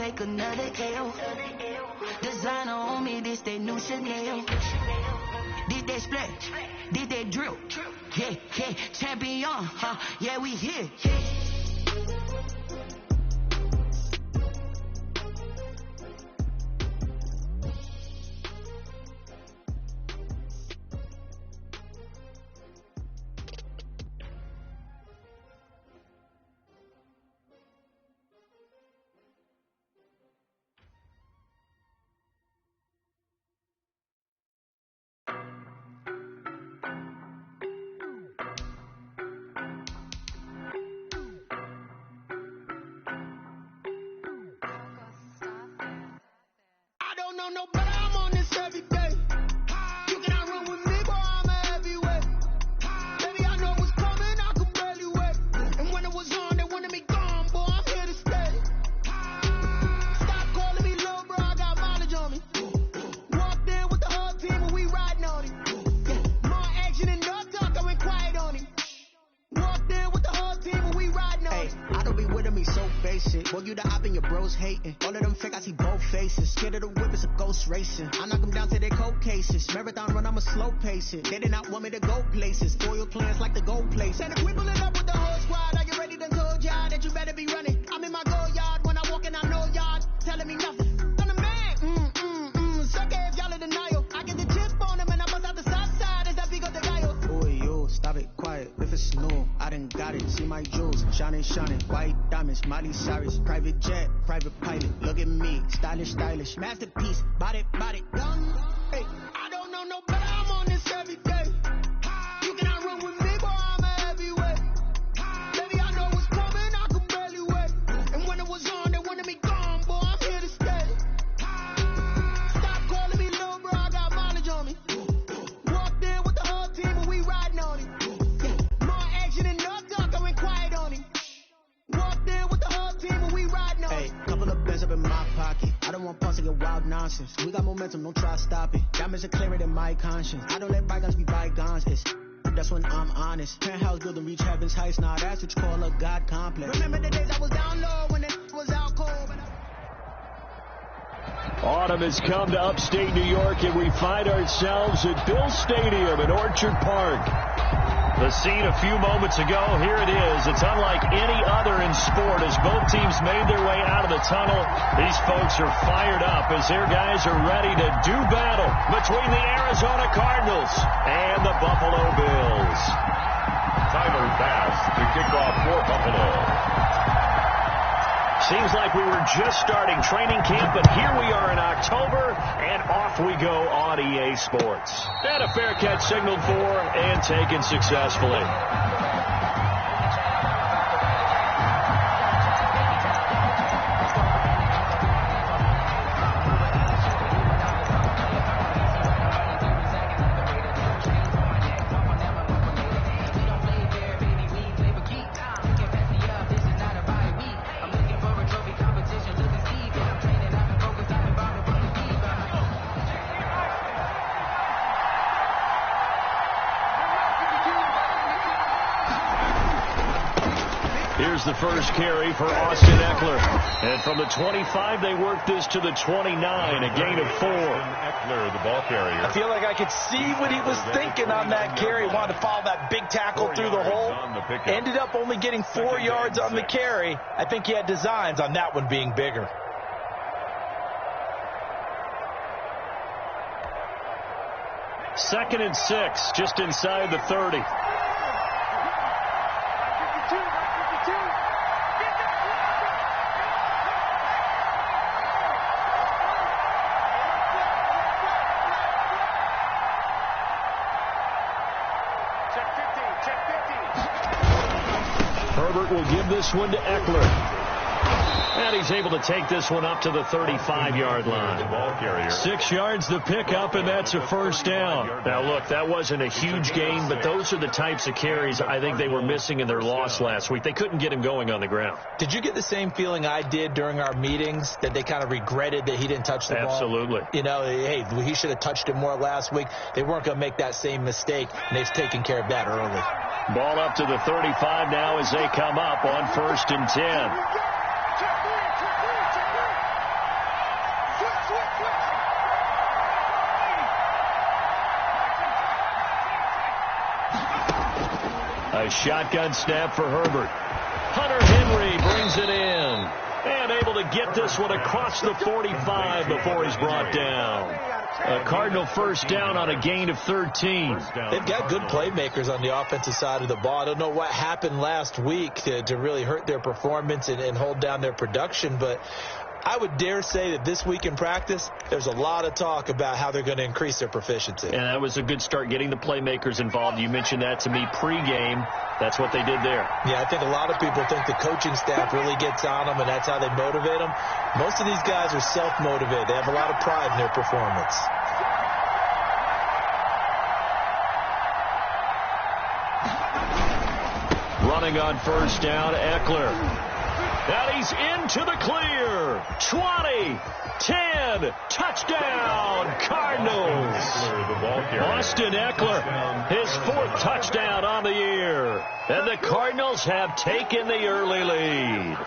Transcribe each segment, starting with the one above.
take another L. Designer on me, this that new Chanel. Did that splash, did that drill. Yeah, yeah, champion, yeah, we here. No, but I'm on this every day. You cannot run with me, boy, I'm a heavyweight. Baby, I know what's coming, I could barely wait. And when it was on, they wanted me gone, boy, I'm here to stay. Stop calling me little bro, I got mileage on me. Walked in with the whole team and we riding on it. More action and no talk, I went quiet on him. Walked in with the whole team and we riding on it. I don't be with him, he's so basic. Boy, you the op and your bros hating. All of them fake, I see both faces. Scared of the whip, it's a ghost racing. I knock them down to their cold cases. Marathon run, I'ma slow pace it. They did not want me to go places. Foil plans like the gold place. And if we pulling up with the whole squad, are you ready to told y'all that you better be running? I'm in my go yard, when I walk in I know y'all telling me nothing. I'm the man, suck if y'all in denial. I get the chip on them and I bust out the south side as I pick up the gallo. Boy, yo, stop it, quiet, if it's new, I done got it. See my jewels, shining, white diamonds, Miley Cyrus, private jet, private pilot. Look at me, stylish, masterpiece, body, done. Hey, I don't know no better, I'm on this every day. You cannot run with me, boy, I'm a heavyweight. Baby, I know what's coming, I could barely wait. And when it was on, they wanted me gone, boy, I'm here to stay. Stop calling me little bro, I got mileage on me. Walked in with the whole team and we riding on it. More action and no talk, I went quiet on him. Walked in with the whole team and we riding on it. Hey, couple of bands up in my pocket. I don't want punks to get wild nonsense. We got momentum, don't try to stop it. Diamonds are clearer than my conscience. I don't let bygones be bygones. That's when I'm honest. Penthouse building, reach heaven's heights. Now that's what you call a God complex. Remember the days I was down low when it was out cold. Autumn has come to upstate New York, and we find ourselves at Bills Stadium in Orchard Park. The scene a few moments ago, here it is. It's unlike any other in sport as both teams made their way out of the tunnel. These folks are fired up as their guys are ready to do battle between the Arizona Cardinals and the Buffalo Bills. Tyler Bass to kick off for Buffalo. Seems like we were just starting training camp, but here we are in October, and off we go on EA Sports. And a fair catch signaled for and taken successfully. Here's the first carry for Austin Eckler. And from the 25, they work this to the 29, a gain of 4. Eckler, the ball carrier. I feel like I could see what he was thinking on that carry. Wanted to follow that big tackle through the hole. Ended up only getting 4 yards on the carry. I think he had designs on that one being bigger. Second and 6, just inside the 30. Herbert will give this one to Eckler. And he's able to take this one up to the 35-yard line. 6 yards the pickup, and that's a first down. Now, look, that wasn't a huge gain, but those are the types of carries I think they were missing in their loss last week. They couldn't get him going on the ground. Did you get the same feeling I did during our meetings, that they kind of regretted that he didn't touch the ball? Absolutely. You know, hey, he should have touched it more last week. They weren't going to make that same mistake, and they've taken care of that early. Ball up to the 35 now as they come up on 1st and 10. A shotgun snap for Herbert. Hunter Henry brings it in. And able to get this one across the 45 before he's brought down. A Cardinal first down on a gain of 13. They've got good playmakers on the offensive side of the ball. I don't know what happened last week to really hurt their performance and hold down their production, but I would dare say that this week in practice, there's a lot of talk about how they're going to increase their proficiency. And that was a good start, getting the playmakers involved. You mentioned that to me pregame. That's what they did there. Yeah, I think a lot of people think the coaching staff really gets on them, and that's how they motivate them. Most of these guys are self-motivated. They have a lot of pride in their performance. Running on first down, Eckler. And he's into the clear. 20, 10, touchdown, Cardinals. Austin Eckler, his 4th touchdown on the year. And the Cardinals have taken the early lead.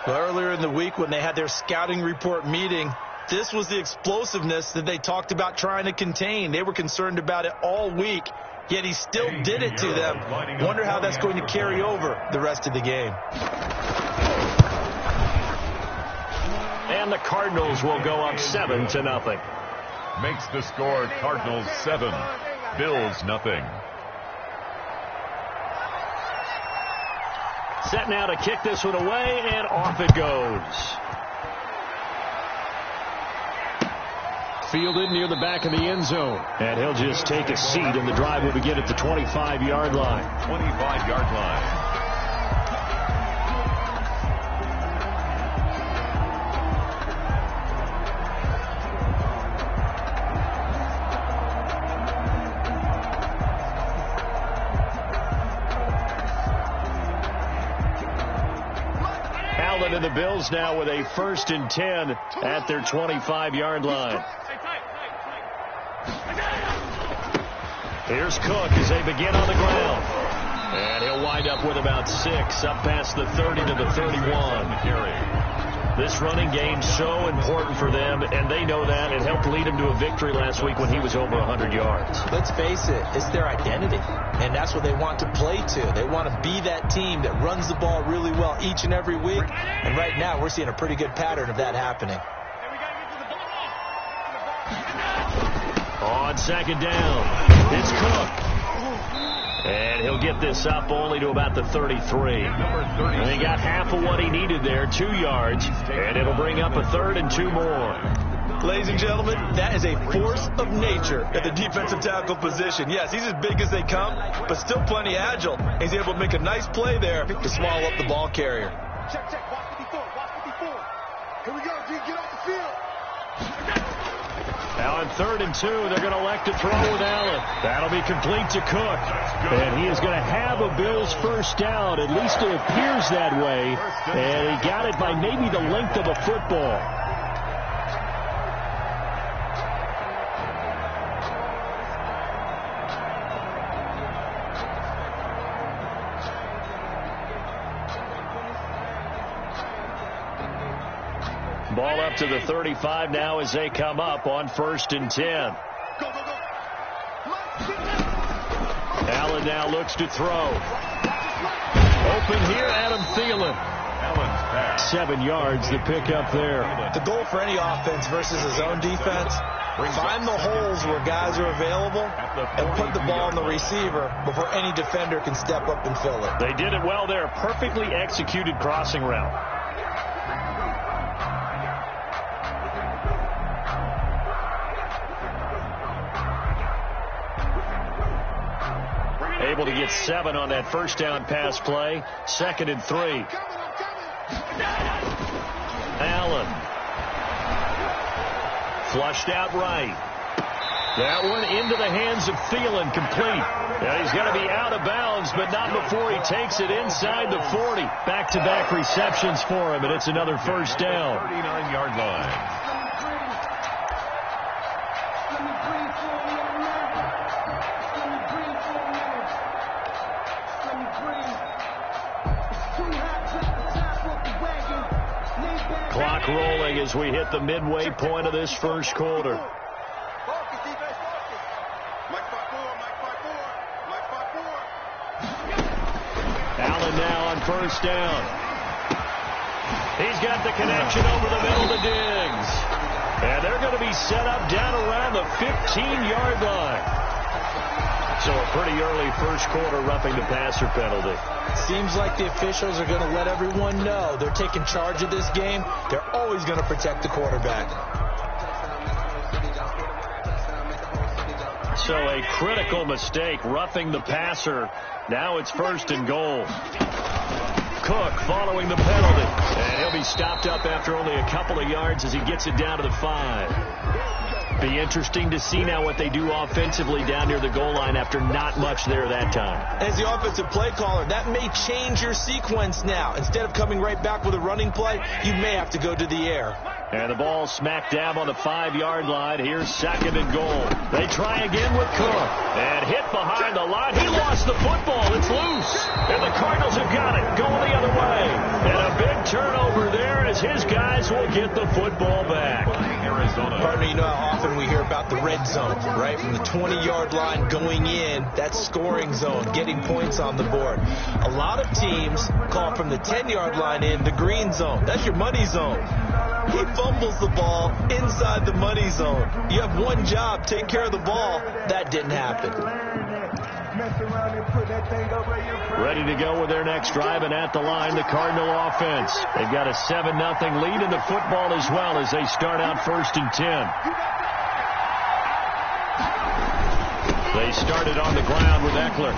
Well, earlier in the week when they had their scouting report meeting, this was the explosiveness that they talked about trying to contain. They were concerned about it all week, yet he still did it to them. Wonder how that's going to carry over the rest of the game. And the Cardinals will go up 7-0. Makes the score Cardinals 7, Bills nothing. Set now to kick this one away, and off it goes. Fielded near the back of the end zone. And he'll just take a seat, and the drive will begin at the 25-yard line. 25-yard line. And the Bills now with a 1st and 10 at their 25-yard line. Here's Cook as they begin on the ground. And he'll wind up with about 6 up past the 30 to the 31. This running game's so important for them, and they know that. It helped lead them to a victory last week when he was over 100 yards. Let's face it, it's their identity, and that's what they want to play to. They want to be that team that runs the ball really well each and every week, and right now we're seeing a pretty good pattern of that happening. On 2nd down, it's Cook. And he'll get this up only to about the 33. And he got half of what he needed there, 2 yards, and it'll bring up a 3rd and 2 more. Ladies and gentlemen, that is a force of nature at the defensive tackle position. Yes, he's as big as they come, but still plenty agile. He's able to make a nice play there to swallow up the ball carrier. Check, watch 54, watch 54. Here we go, G, get off the field. Now on 3rd and 2, they're going to elect to throw with Allen. That'll be complete to Cook. And he is going to have a Bills first down. At least it appears that way. And he got it by maybe the length of a football. Ball up to the 35 now as they come up on 1st and 10. Allen now looks to throw. Open here, Adam Thielen. 7 yards, the pickup there. The goal for any offense versus his own defense, find the holes where guys are available and put the ball on the receiver before any defender can step up and fill it. They did it well there. Perfectly executed crossing route. Able to get 7 on that first down pass play. 2nd and 3. Allen. Flushed out right. That one into the hands of Thielen, complete. Now he's going to be out of bounds, but not before he takes it inside the 40. Back-to-back receptions for him, and it's another first down. 39-yard line. Clock rolling as we hit the midway point of this first quarter. now on first down. He's got the connection over the middle to Diggs. And they're going to be set up down around the 15-yard line. So a pretty early first quarter roughing the passer penalty. Seems like the officials are going to let everyone know they're taking charge of this game. They're always going to protect the quarterback. So a critical mistake, roughing the passer. Now it's first and goal. Cook following the penalty. And he'll be stopped up after only a couple of yards as he gets it down to the 5. Be interesting to see now what they do offensively down near the goal line after not much there that time. As the offensive play caller, that may change your sequence now. Instead of coming right back with a running play, you may have to go to the air. And the ball smack dab on the 5-yard line. Here's second and goal. They try again with Cook. And hit behind the line. He lost the football. It's loose. And the Cardinals have got it. Going the other way. And a big turnover there as his guys will get the football back. Partner, you know how often we hear about the red zone, right? From the 20-yard line going in, that's scoring zone, getting points on the board. A lot of teams call from the 10-yard line in the green zone. That's your money zone. He fumbles the ball inside the money zone. You have one job, take care of the ball. That didn't happen. Ready to go with their next drive, and at the line, the Cardinal offense. They've got a 7-0 lead in the football as well as they start out first and 10. They started on the ground with Eckler.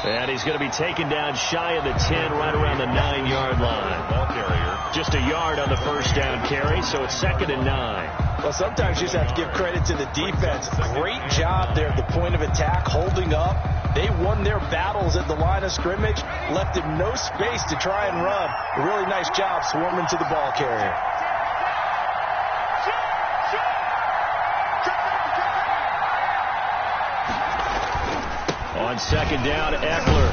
And he's going to be taken down shy of the 10, right around the 9-yard line. Ball carrier. Just a yard on the first down carry, so it's second and 9. Well, sometimes you just have to give credit to the defense. Great job there at the point of attack, holding up. They won their battles at the line of scrimmage, left him no space to try and run. A really nice job swarming to the ball carrier. On second down, Eckler.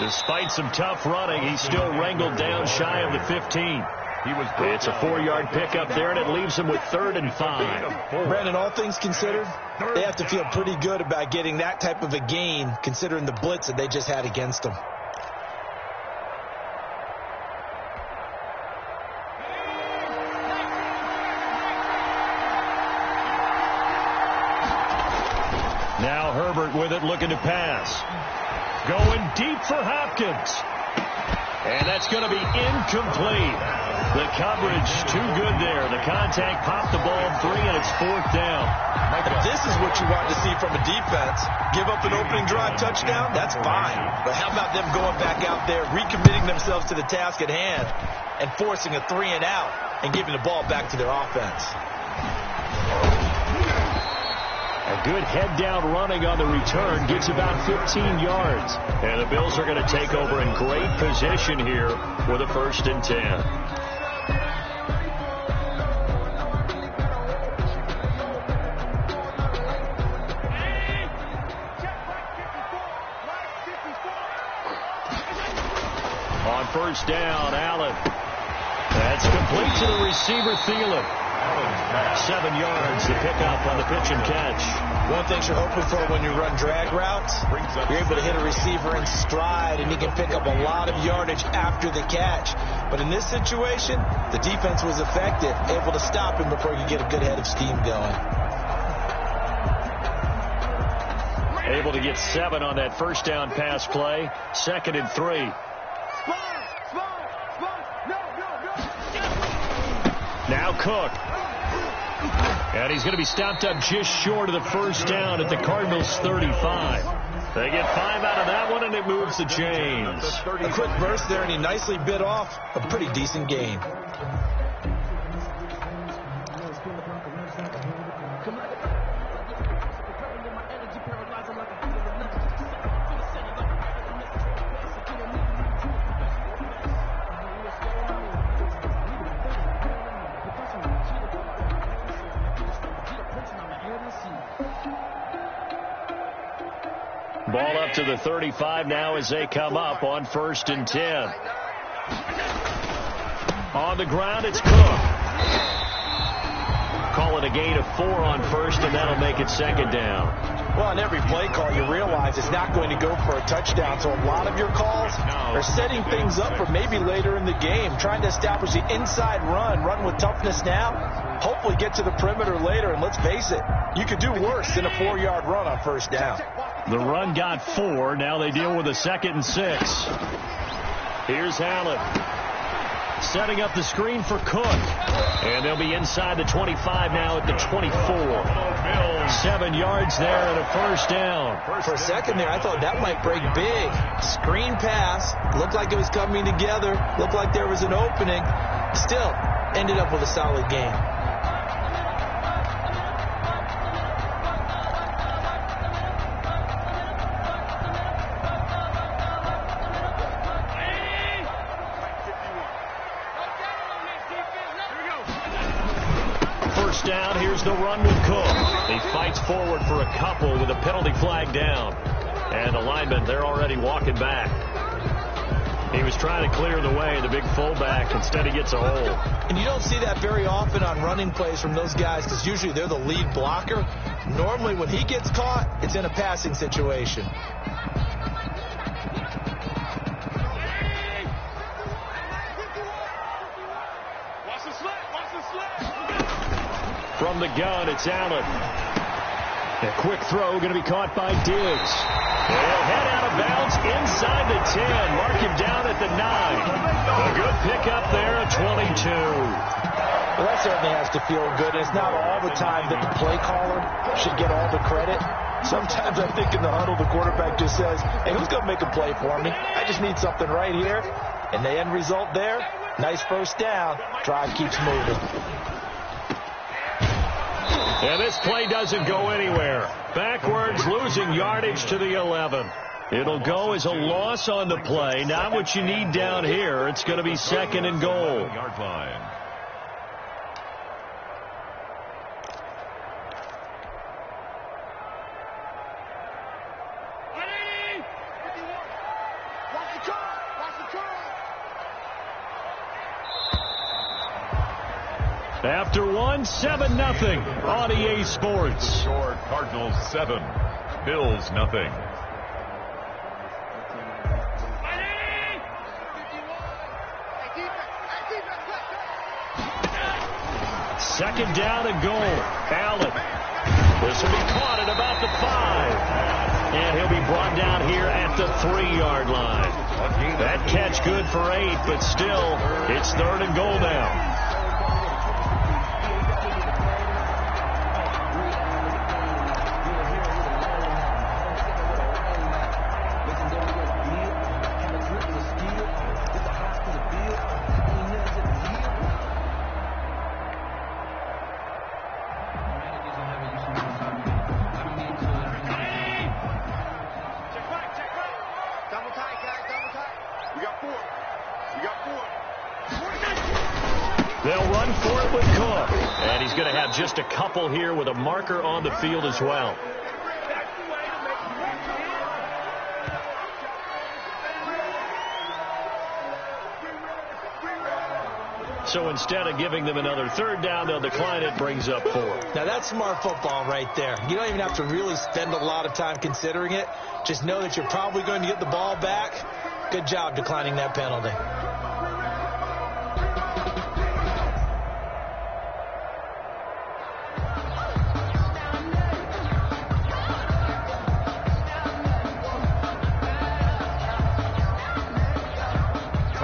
Despite some tough running, he's still wrangled down shy of the 15. It's a 4-yard pickup there, and it leaves him with 3rd and 5. Brandon, all things considered, they have to feel pretty good about getting that type of a gain, considering the blitz that they just had against them. Now Herbert with it, looking to pass. Going deep for Hopkins. And that's going to be incomplete. The coverage too good there. The contact popped the ball 3, and it's 4th down. If this is what you want to see from a defense, give up an opening drive touchdown, that's fine. But how about them going back out there, recommitting themselves to the task at hand, and forcing a 3 and out, and giving the ball back to their offense? A good head-down running on the return gets about 15 yards. And the Bills are going to take over in great position here with a 1st and 10. On first down, Allen. That's complete to the receiver, Thielen. 7 yards to pick up on the pitch and catch. One thing you're hoping for when you run drag routes, you're able to hit a receiver in stride, and he can pick up a lot of yardage after the catch. But in this situation, the defense was effective, able to stop him before you get a good head of steam going. Able to get 7 on that first down pass play. 2nd and 3. Now Cook. And he's going to be stopped up just short of the first down at the Cardinals' 35. They get 5 out of that one, and it moves the chains. A quick burst there, and he nicely bit off a pretty decent gain. Ball up to the 35 now as they come up on 1st and 10. On the ground, it's Cook. Call it a gain of 4 on first, and that'll make it 2nd down. Well, on every play call, you realize it's not going to go for a touchdown. So a lot of your calls are setting things up for maybe later in the game, trying to establish the inside run with toughness now, hopefully get to the perimeter later. And let's face it, you could do worse than a 4-yard run on first down. The run got 4. Now they deal with a 2nd and 6. Here's Allen. Setting up the screen for Cook. And they'll be inside the 25 now at the 24. 7 yards there and a first down. For a second there, I thought that might break big. Screen pass. Looked like it was coming together. Looked like there was an opening. Still, ended up with a solid game. Down. Here's the run with Cook. He fights forward for a couple with a penalty flag down. And the linemen, they're already walking back. He was trying to clear the way, the big fullback. Instead, he gets a hole. And you don't see that very often on running plays from those guys because usually they're the lead blocker. Normally, when he gets caught, it's in a passing situation. From the gun, it's Allen. A quick throw going to be caught by Diggs. He'll head out of bounds inside the 10. Mark him down at the 9. A good pickup there at 22. Well, that certainly has to feel good. It's not all the time that the play caller should get all the credit. Sometimes I think in the huddle, the quarterback just says, hey, who's going to make a play for me? I just need something right here. And the end result there, nice first down. Drive keeps moving. And this play doesn't go anywhere. Backwards, losing yardage to the 11. It'll go as a loss on the play. Not what you need down here. It's going to be 2nd and goal. Yard line. After 1, 7-0 on EA Sports. Score Cardinals 7, Bills nothing. Second down and goal. Allen. This will be caught at about the 5. And he'll be brought down here at the 3-yard line. That catch good for 8, but still, it's 3rd and goal now. They'll run for it with Cook. And he's going to have just a couple here with a marker on the field as well. So instead of giving them another 3rd down, they'll decline it, brings up 4. Now that's smart football right there. You don't even have to really spend a lot of time considering it. Just know that you're probably going to get the ball back. Good job declining that penalty.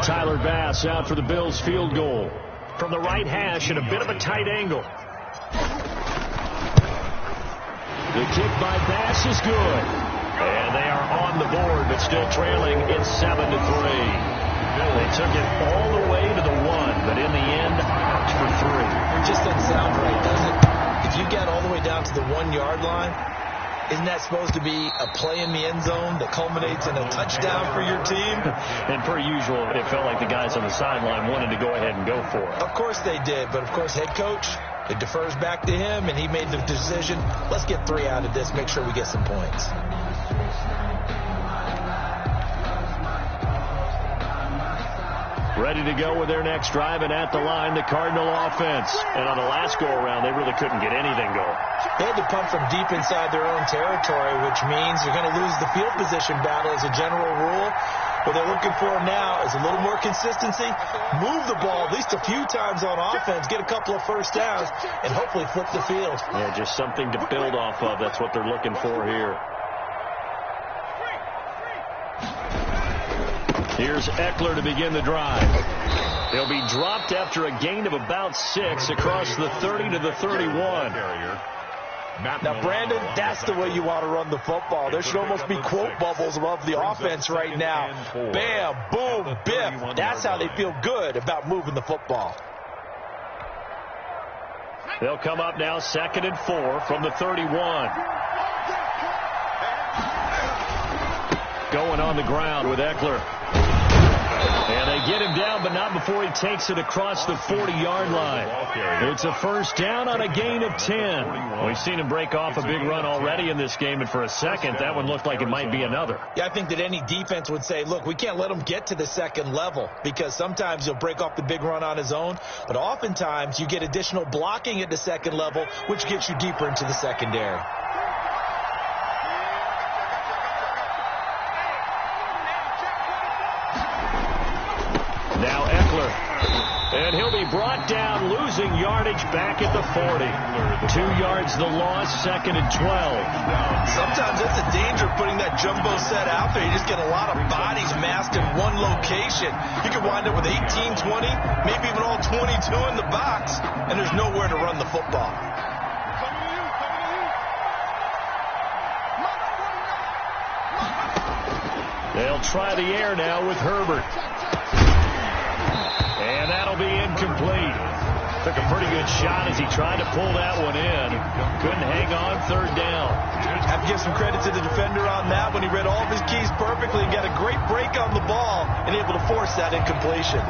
Tyler Bass out for the Bills field goal. From the right hash at a bit of a tight angle. The kick by Bass is good. And they are on the board, but still trailing. It's 7-3. They took it all the way to the 1, but in the end, out for 3. It just doesn't sound right, does it? If you get all the way down to the 1-yard line, isn't that supposed to be a play in the end zone that culminates in a touchdown for your team? And per usual, it felt like the guys on the sideline wanted to go ahead and go for it. Of course they did, but of course head coach, it defers back to him, and he made the decision, let's get 3 out of this, make sure we get some points. ready to go with their next drive, and at the line, the Cardinal offense. And on the last go-around, they really couldn't get anything going. They had to punt from deep inside their own territory, which means you're going to lose the field position battle as a general rule. What they're looking for now is a little more consistency, move the ball at least a few times on offense, get a couple of first downs, and hopefully flip the field. Yeah, just something to build off of. That's what they're looking for here. Here's Eckler to begin the drive. He'll be dropped after a gain of about 6 across the 30 to the 31. Now, Brandon, that's the way you want to run the football. There should almost be quote bubbles above the offense right now. Bam, boom, biff. That's how they feel good about moving the football. They'll come up now 2nd and 4 from the 31. Going on the ground with Eckler. And they get him down, but not before he takes it across the 40-yard line. It's a first down on a gain of 10. We've seen him break off a big run already in this game, and for a second, that one looked like it might be another. Yeah, I think that any defense would say, look, we can't let him get to the second level, because sometimes he'll break off the big run on his own, but oftentimes you get additional blocking at the second level, which gets you deeper into the secondary. Now Eckler, and he'll be brought down, losing yardage back at the 40. 2 yards the loss, 2nd and 12. Sometimes that's the danger of putting that jumbo set out there. You just get a lot of bodies massed in one location. You could wind up with 18, 20, maybe even all 22 in the box, and there's nowhere to run the football. They'll try the air now with Herbert. And that'll be incomplete. Took a pretty good shot as he tried to pull that one in. Couldn't hang on, 3rd down. I have to give some credit to the defender on that when he read all of his keys perfectly and got a great break on the ball and able to force that incompletion.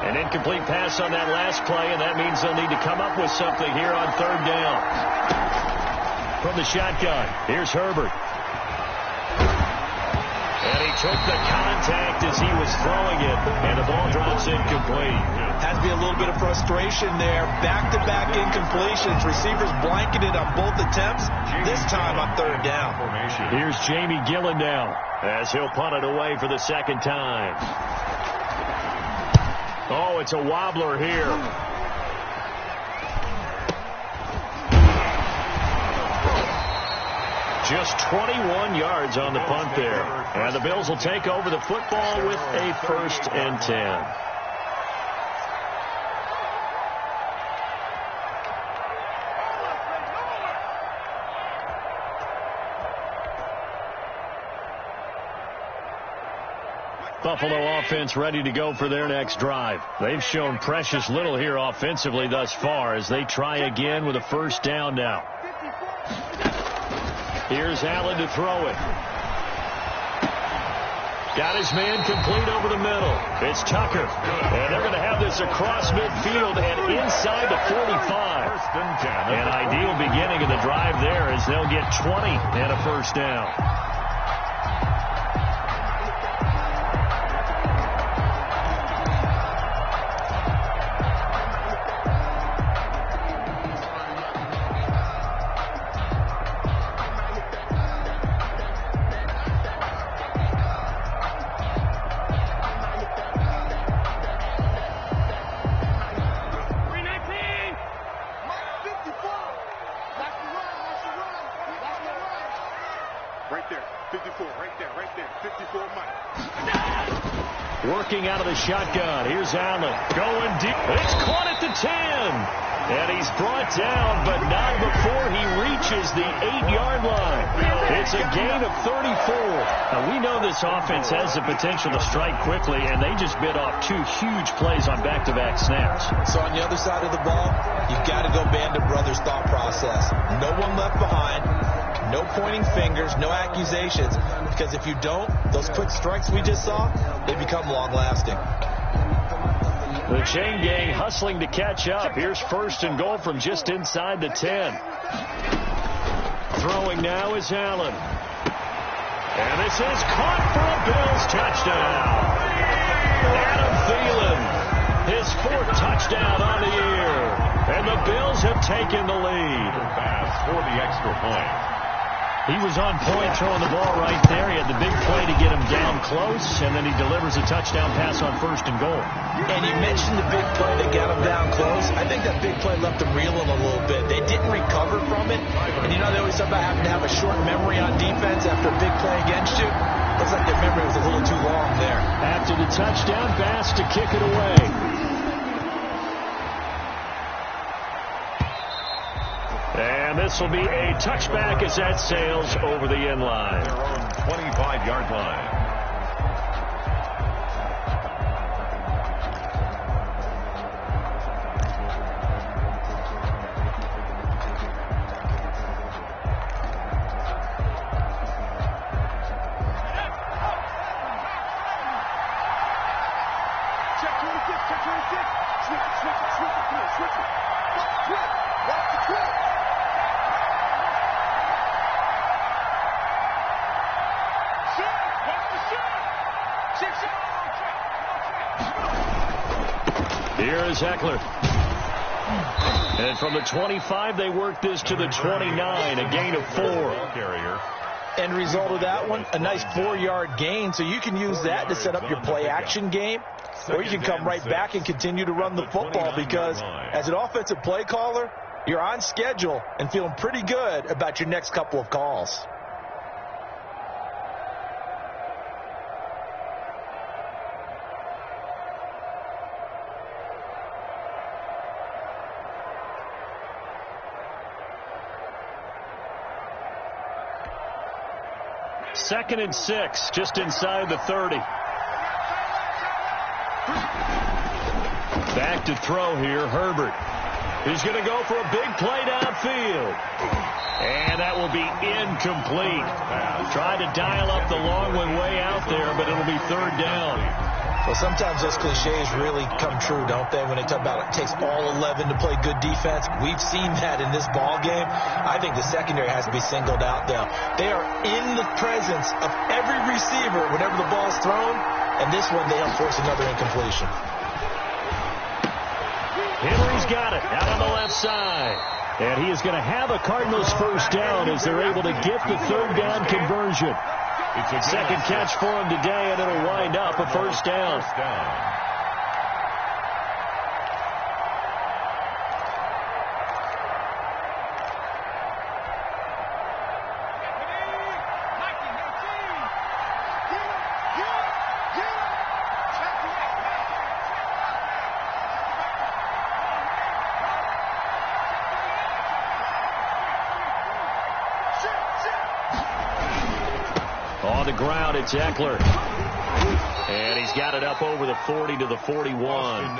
An incomplete pass on that last play, and that means they'll need to come up with something here on 3rd down. From the shotgun, here's Herbert. And he took the contact as he was throwing it, and the ball drops incomplete. Has to be a little bit of frustration there. Back-to-back incompletions. Receivers blanketed on both attempts, this time on 3rd down. Here's Jamie Gillen now, as he'll punt it away for the 2nd time. Oh, it's a wobbler here. Just 21 yards on the punt there. And the Bills will take over the football with a 1st and 10. Buffalo offense ready to go for their next drive. They've shown precious little here offensively thus far as they try again with a 1st down now. Here's Allen to throw it. Got his man complete over the middle. It's Tucker. And they're going to have this across midfield and inside the 45. An ideal beginning of the drive there as they'll get 20 and a 1st down. Working out of the shotgun. Here's Allen. Going deep. It's caught at the 10. And he's brought down, but not before he reaches the 8-yard line. It's a gain of 34. Now, we know this offense has the potential to strike quickly, and they just bit off 2 huge plays on back-to-back snaps. So on the other side of the ball, you've got to go Band of Brothers thought process. No one left behind. No pointing fingers, no accusations, because if you don't, those quick strikes we just saw, they become long-lasting. The chain gang hustling to catch up. Here's 1st and goal from just inside the 10. Throwing now is Allen. And this is caught for a Bills touchdown. Adam Thielen, his 4th touchdown on the year. And the Bills have taken the lead. Pass for the extra point. He was on point throwing the ball right there. He had the big play to get him down close, and then he delivers a touchdown pass on 1st and goal. And you mentioned the big play that got him down close. I think that big play left him reeling a little bit. They didn't recover from it. And you know, they always talk about having to have a short memory on defense after a big play against you. Looks like their memory was a little too long there. After the touchdown, Bass to kick it away. And this will be a touchback as that sails over the end line. Their own 25-yard line. Here is Eckler. And from the 25, they work this to the 29, a gain of 4. End result of that one, a nice 4-yard gain, so you can use that to set up your play-action game, or you can come right back and continue to run the football because as an offensive play caller, you're on schedule and feeling pretty good about your next couple of calls. Second and 6, just inside the 30. Back to throw here, Herbert. He's going to go for a big play downfield. And that will be incomplete. Tried to dial up the long one way out there, but it'll be 3rd down. Well, sometimes those cliches really come true, don't they, when they talk about it takes all 11 to play good defense. We've seen that in this ball game. I think the secondary has to be singled out, though. They are in the presence of every receiver whenever the ball's thrown, and this one they force another incompletion. Henry's got it out on the left side. And he is going to have a Cardinals 1st down as they're able to get the 3rd down conversion. It's a second catch for him today, and it'll wind up a 1st down. On the ground, it's Eckler. And he's got it up over the 40 to the 41.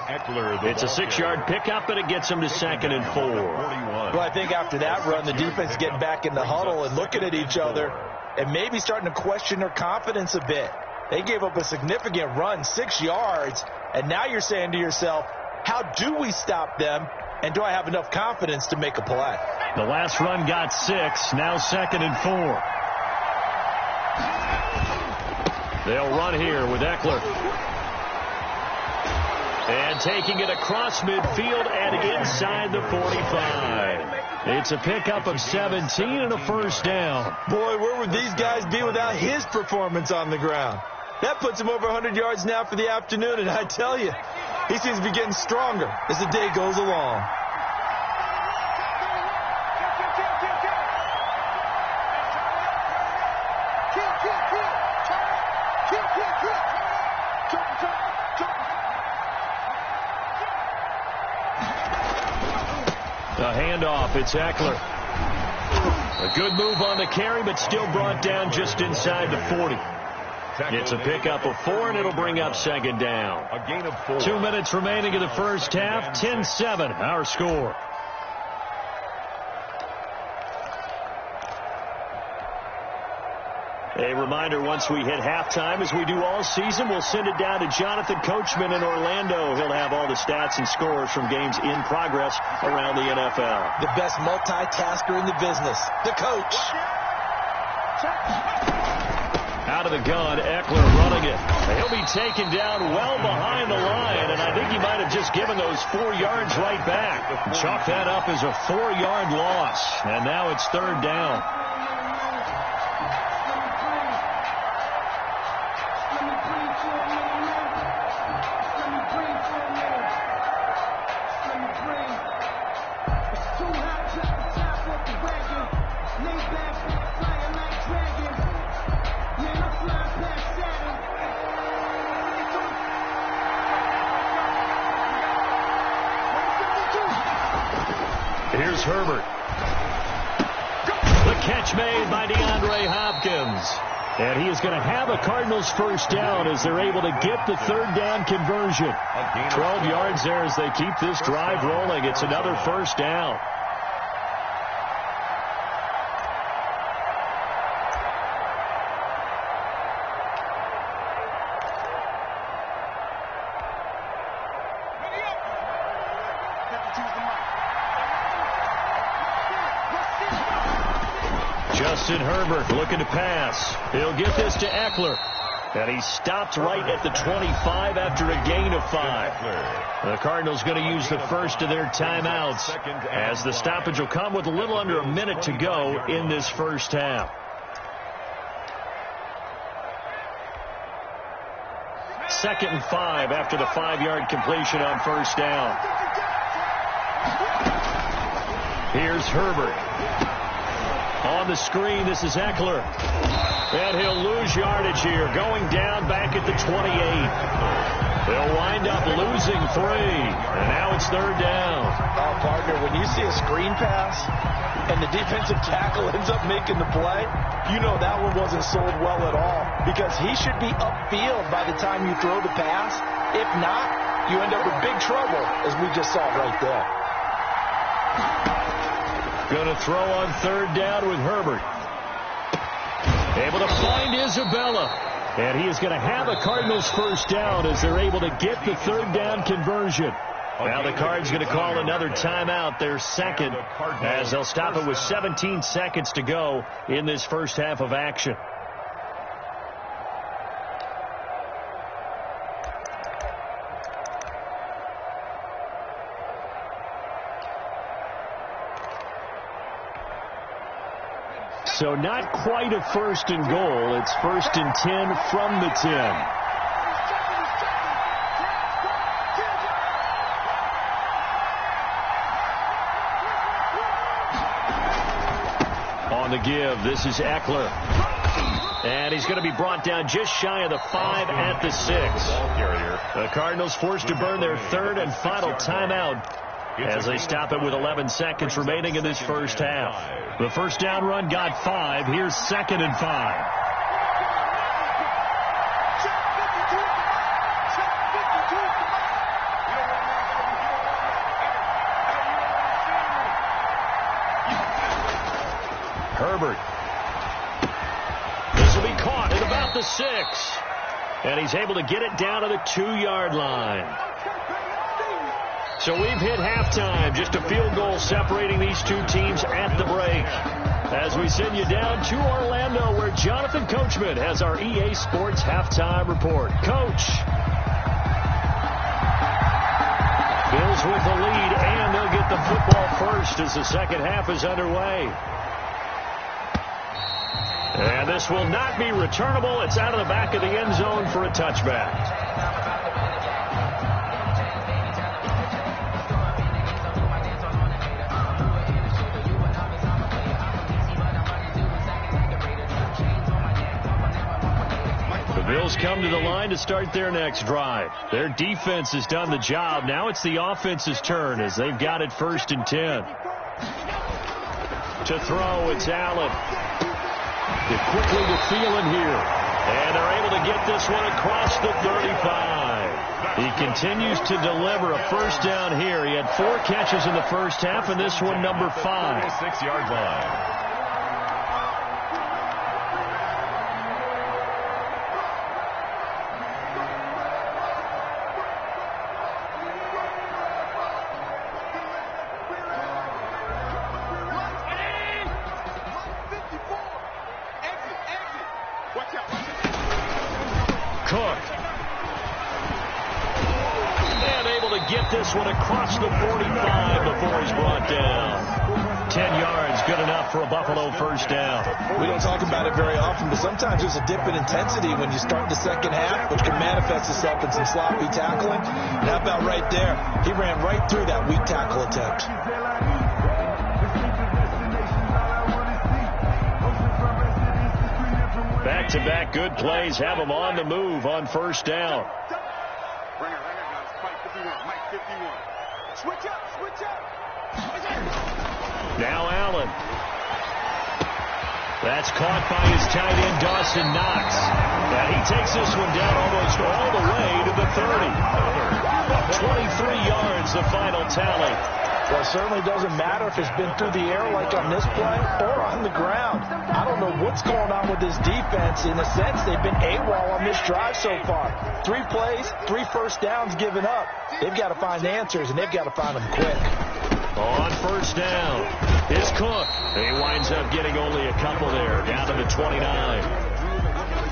It's a 6-yard pickup, and it gets him to 2nd and 4. Well, I think after that run, the defense getting back in the huddle and looking at each other and maybe starting to question their confidence a bit. They gave up a significant run, 6 yards, and now you're saying to yourself, how do we stop them, and do I have enough confidence to make a play? The last run got 6, now 2nd and 4. They'll run here with Eckler. And taking it across midfield and inside the 45. It's a pickup of 17 and a 1st down. Boy, where would these guys be without his performance on the ground? That puts him over 100 yards now for the afternoon, and I tell you, he seems to be getting stronger as the day goes along. A handoff, it's Eckler. A good move on the carry, but still brought down just inside the 40. It's a pickup of 4, and it'll bring up 2nd down. A gain of 4. 2 minutes remaining in the first half. 10-7, our score. A reminder, once we hit halftime, as we do all season, we'll send it down to Jonathan Coachman in Orlando. He'll have all the stats and scores from games in progress around the NFL. The best multitasker in the business, the coach. Out of the gun, Eckler running it. He'll be taken down well behind the line, and I think he might have just given those 4 yards right back. Chalk that up as a 4-yard loss, and now it's third down. Here's Herbert. The catch made by DeAndre Hopkins. And he is going to have a Cardinals first down as they're able to get the third down conversion. 12 yards there as they keep this drive rolling. It's another first down. Justin Herbert looking to pass. He'll get this to Eckler. And he stopped right at the 25 after a gain of 5. The Cardinals going to use the first of their timeouts as the stoppage will come with a little under a minute to go in this first half. Second and 5 after the 5-yard completion on first down. Here's Herbert. On the screen, this is Eckler. And he'll lose yardage here, going down back at the 28. They'll wind up losing 3. And now it's third down. Oh, partner, when you see a screen pass and the defensive tackle ends up making the play, you know that one wasn't sold well at all. Because he should be upfield by the time you throw the pass. If not, you end up with big trouble, as we just saw right there. Going to throw on third down with Herbert. Able to find Isabella. And he is going to have a Cardinals first down as they're able to get the third down conversion. Now the Cards going to call another timeout, their second, as they'll stop it with 17 seconds to go in this first half of action. So not quite a first and goal. It's first and 10 from the 10. On the give, this is Eckler. And he's going to be brought down just shy of the 5 at the 6. The Cardinals forced to burn their third and final timeout as they stop it with 11 seconds remaining in this first half. The first down run got 5. Here's second and 5. Herbert. This will be caught at about the 6. And he's able to get it down to the 2-yard line. So we've hit halftime. Just a field goal separating these two teams at the break. As we send you down to Orlando, where Jonathan Coachman has our EA Sports halftime report. Coach. Bills with the lead, and they'll get the football first as the second half is underway. And this will not be returnable. It's out of the back of the end zone for a touchback. Bills come to the line to start their next drive. Their defense has done the job. Now it's the offense's turn as they've got it first and 10. To throw, it's Allen. They're quickly to Thielen here. And they're able to get this one across the 35. He continues to deliver a first down here. He had 4 catches in the first half, and this one number 5. 6-yard line. Watch out. Cook. And able to get this one across the 45 before he's brought down. 10 yards, good enough for a Buffalo first down. We don't talk about it very often, but sometimes there's a dip in intensity when you start the second half, which can manifest itself in some sloppy tackling. And how about right there? He ran right through that weak tackle attempt. Back-to-back good plays have him on the move on first down. Switch up, switch up. Now Allen. That's caught by his tight end, Dawson Knox. And he takes this one down almost all the way to the 30. 23 yards, the final tally. Well, it certainly doesn't matter if it's been through the air like on this play or on the ground. I don't know what's going on with this defense. In a sense, they've been AWOL on this drive so far. 3 plays, 3 first downs given up. They've got to find answers, and they've got to find them quick. On first down, it's Cook. He winds up getting only a couple there, down to the 29.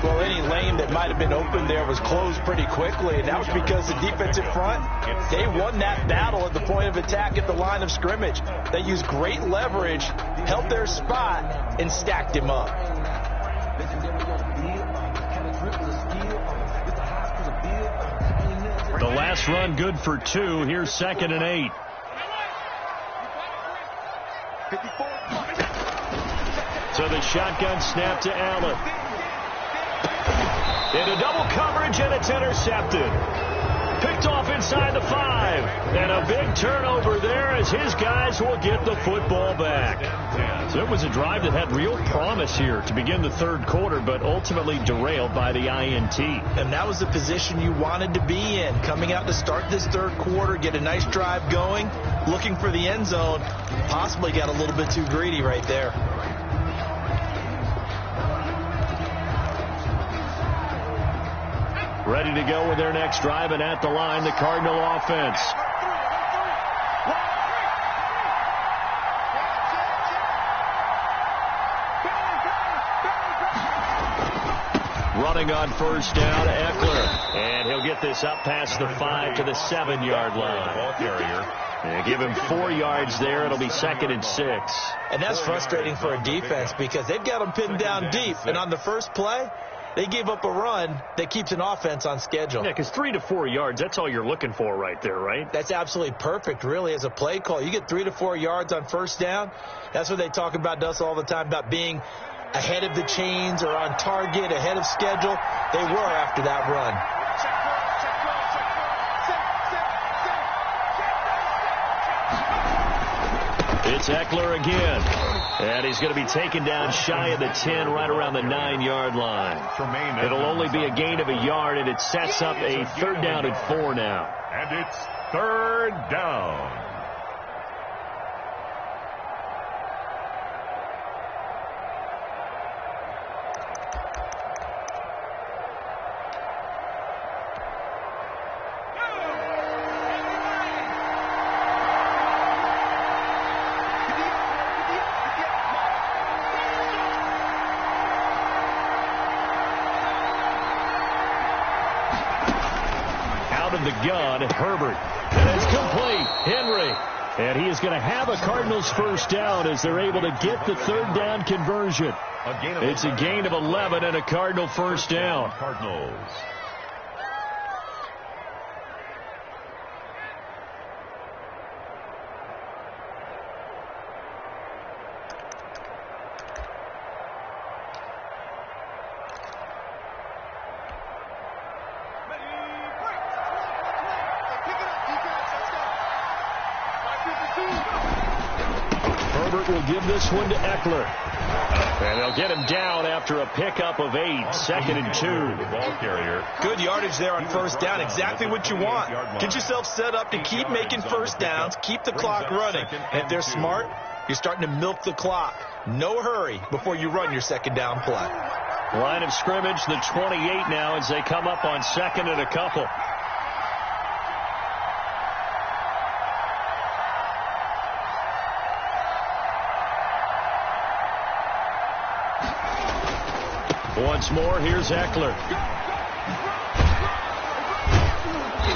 Well, any lane that might have been open there was closed pretty quickly, and that was because the defensive front, they won that battle at the point of attack at the line of scrimmage. They used great leverage, held their spot, and stacked him up. The last run good for 2. Here's 2nd and 8. So the shotgun snap to Allen. Into double coverage, and it's intercepted. Picked off inside the 5. And a big turnover there as his guys will get the football back. So it was a drive that had real promise here to begin the third quarter, but ultimately derailed by the INT. And that was the position you wanted to be in. Coming out to start this third quarter, get a nice drive going, looking for the end zone. Possibly got a little bit too greedy right there. Ready to go with their next drive, and at the line, the Cardinal offense. Running on first down, Eckler. And he'll get this up past the 5 to the 7-yard line. Ball carrier. And give him 4 yards there. It'll be 2nd and 6. And that's frustrating for a defense because they've got them pinned down deep. And on the first play, they gave up a run that keeps an offense on schedule. Yeah, because 3 to 4 yards, that's all you're looking for right there, right? That's absolutely perfect, really, as a play call. You get 3 to 4 yards on first down. That's what they talk about us all the time, about being ahead of the chains or on target, ahead of schedule. They were after that run. It's Eckler again. And he's going to be taken down shy of the 10, right around the 9-yard line. It'll only be a gain of a yard, and it sets up a 3rd down and 4 now. And it's 3rd down. The gun, Herbert, and it's complete. Henry, and he is going to have a Cardinals first down as they're able to get the 3rd down conversion. It's a gain of 11 and a Cardinal first down. Cardinals. Will give this one to Eckler. And they'll get him down after a pickup of 8, 2nd and 2. Ball carrier. Good yardage there on first down. Exactly what you want. Get yourself set up to keep making first downs, keep the clock running. And if they're smart, you're starting to milk the clock. No hurry before you run your 2nd down play. Line of scrimmage, the 28 now as they come up on 2nd and a couple. Once more, here's Eckler.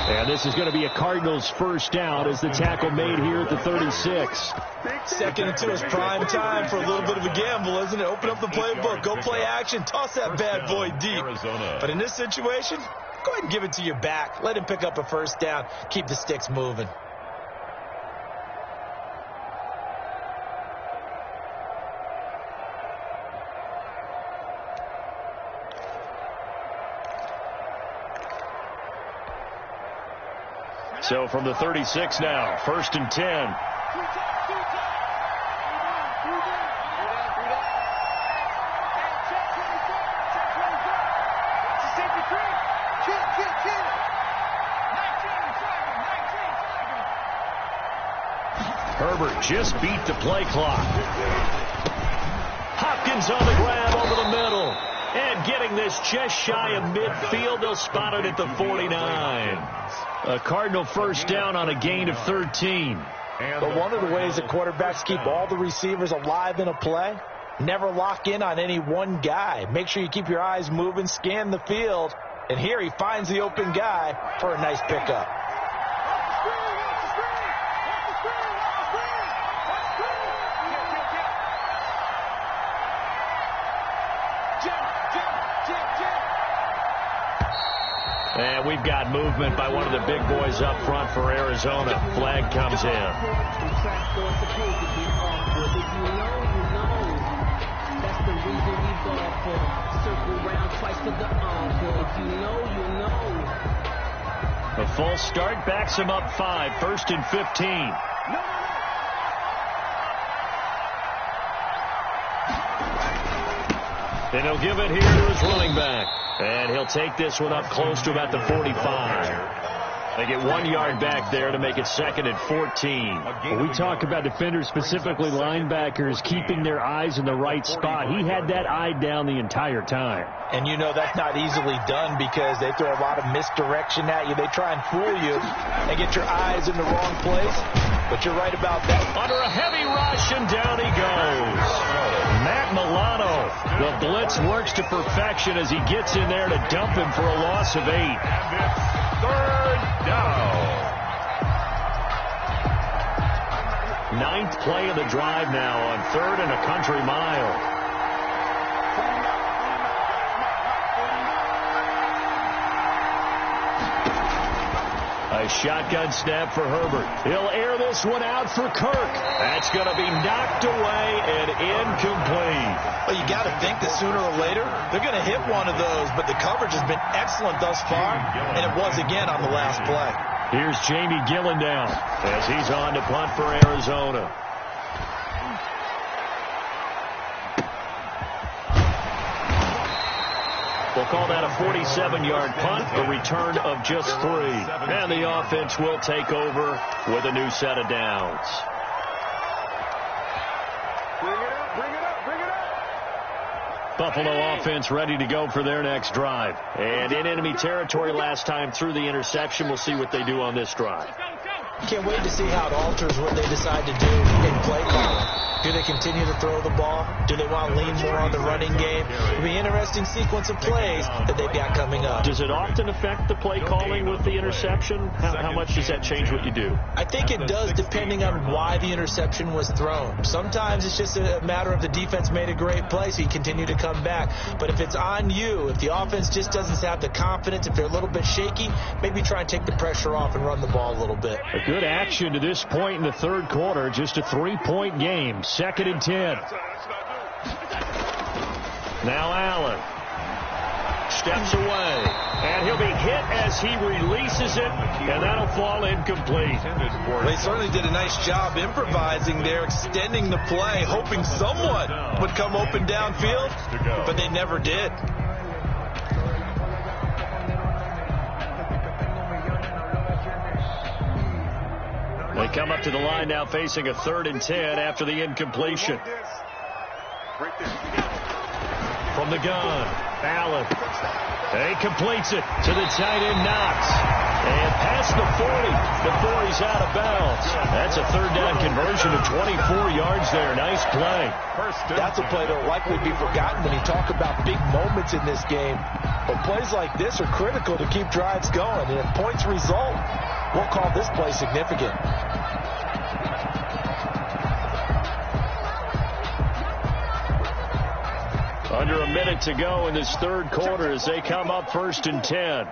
And this is going to be a Cardinals first down as the tackle made here at the 36. Second and 2 is prime time for a little bit of a gamble, isn't it? Open up the playbook, go play action, toss that bad boy deep. But in this situation, go ahead and give it to your back. Let him pick up a first down. Keep the sticks moving. So from the 36 now, 1st and 10. Herbert just beat the play clock. Hopkins on the grab over the middle. And getting this just shy of midfield, they'll spot it at the 49. A Cardinal first down on a gain of 13. But one of the ways that quarterbacks keep all the receivers alive in a play, never lock in on any one guy. Make sure you keep your eyes moving, scan the field. And here he finds the open guy for a nice pickup. And we've got movement by one of the big boys up front for Arizona. Flag comes in. A false start backs him up 5, 1st and 15. And he'll give it here to his running back. And he'll take this one up close to about the 45. They get 1 yard back there to make it 2nd and 14. When we talk about defenders, specifically linebackers, keeping their eyes in the right spot, he had that eye down the entire time. And you know that's not easily done because they throw a lot of misdirection at you. They try and fool you and get your eyes in the wrong place. But you're right about that. Under a heavy rush, and down he goes. Matt Milano. The blitz works to perfection as he gets in there to dump him for a loss of 8. Third down. 9th play of the drive now on 3rd and a country mile. A shotgun snap for Herbert. He'll air this one out for Kirk. That's going to be knocked away and incomplete. Well, you got to think that sooner or later they're going to hit one of those, but the coverage has been excellent thus far, and it was again on the last play. Here's Jamie Gillen down as he's on to punt for Arizona. We'll call that a 47-yard punt, a return of just 3. And the offense will take over with a new set of downs. Buffalo offense ready to go for their next drive. And in enemy territory last time through the interception. We'll see what they do on this drive. Can't wait to see how it alters what they decide to do in play calling. Do they continue to throw the ball? Do they want to lean more on the running game? It'll be an interesting sequence of plays that they've got coming up. Does it often affect the play calling with the interception? How much does that change what you do? I think it does depending on why the interception was thrown. Sometimes it's just a matter of the defense made a great play, so you continue to come back. But if it's on you, if the offense just doesn't have the confidence, if they're a little bit shaky, maybe try and take the pressure off and run the ball a little bit. A good action to this point in the third quarter. Just a 3-point game. 2nd and 10. Now Allen steps away, and he'll be hit as he releases it, and that'll fall incomplete. Well, they certainly did a nice job improvising there, extending the play, hoping someone would come open downfield, but they never did. They come up to the line now facing a 3rd and 10 after the incompletion. From the gun, Allen. He completes it to the tight end, Knox. And past the 40 before he's out of bounds. That's a third down conversion of 24 yards there. Nice play. That's a play that will likely be forgotten when you talk about big moments in this game. But plays like this are critical to keep drives going. And if points result, we'll call this play significant. Under a minute to go in this third quarter as they come up 1st and 10.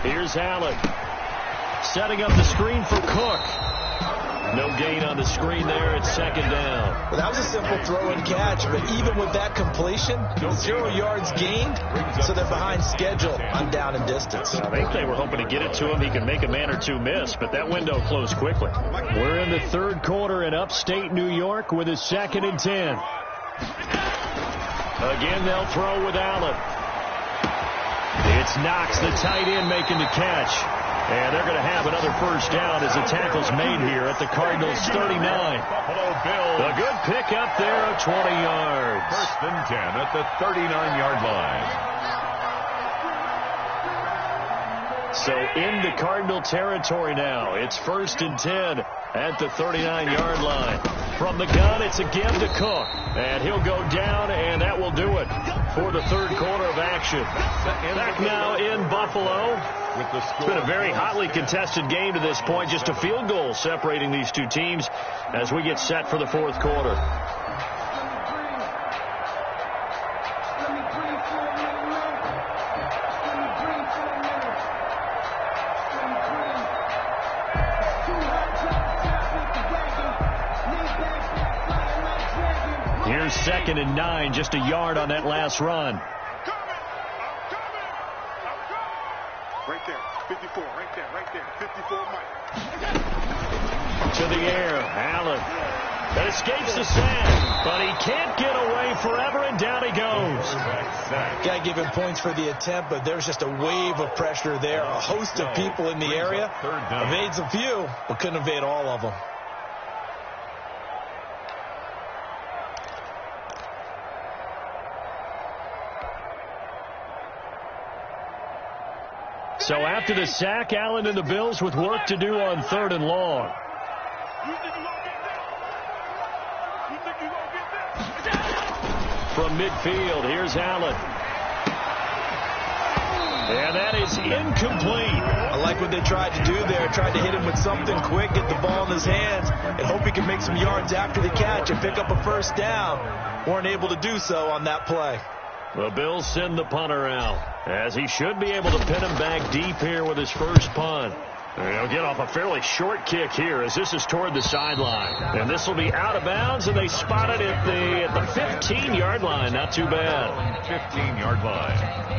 Here's Allen. Setting up the screen for Cook. No gain on the screen there. It's 2nd down. Well, that was a simple throw and catch, but even with that completion, 0 yards gained, so they're behind schedule on down and distance. I think they were hoping to get it to him. He can make a man or two miss, but that window closed quickly. We're in the third quarter in upstate New York with a 2nd and 10. Again, they'll throw with Allen. It's Knox, the tight end, making the catch. And they're going to have another first down as the tackle's made here at the Cardinals' 39. Buffalo Bills. A good pickup there of 20 yards. 1st and 10 at the 39-yard line. So in the Cardinal territory now. It's 1st and 10 at the 39-yard line. From the gun, it's again to Cook. And he'll go down, and that will do it for the third quarter of action. Back now in Buffalo. It's been a very hotly contested game to this point. Just a field goal separating these two teams as we get set for the fourth quarter. Here's 2nd and 9, just a yard on that last run. Right there, 54, right there, 54, Mike. To the air, Allen. That escapes the sack, but he can't get away forever, and down he goes. Got to give him points for the attempt, but there's just a wave of pressure there. A host of people in the area. Evades a few, but couldn't evade all of them. So after the sack, Allen and the Bills with work to do on 3rd and long. From midfield, here's Allen. And that is incomplete. I like what they tried to do there. Tried to hit him with something quick, get the ball in his hands, and hope he can make some yards after the catch and pick up a first down. Weren't able to do so on that play. The Bills send the punter out, as he should be able to pin him back deep here with his first punt. And he'll get off a fairly short kick here as this is toward the sideline. And this will be out of bounds, and they spot it at the 15-yard line. Not too bad. 15-yard line.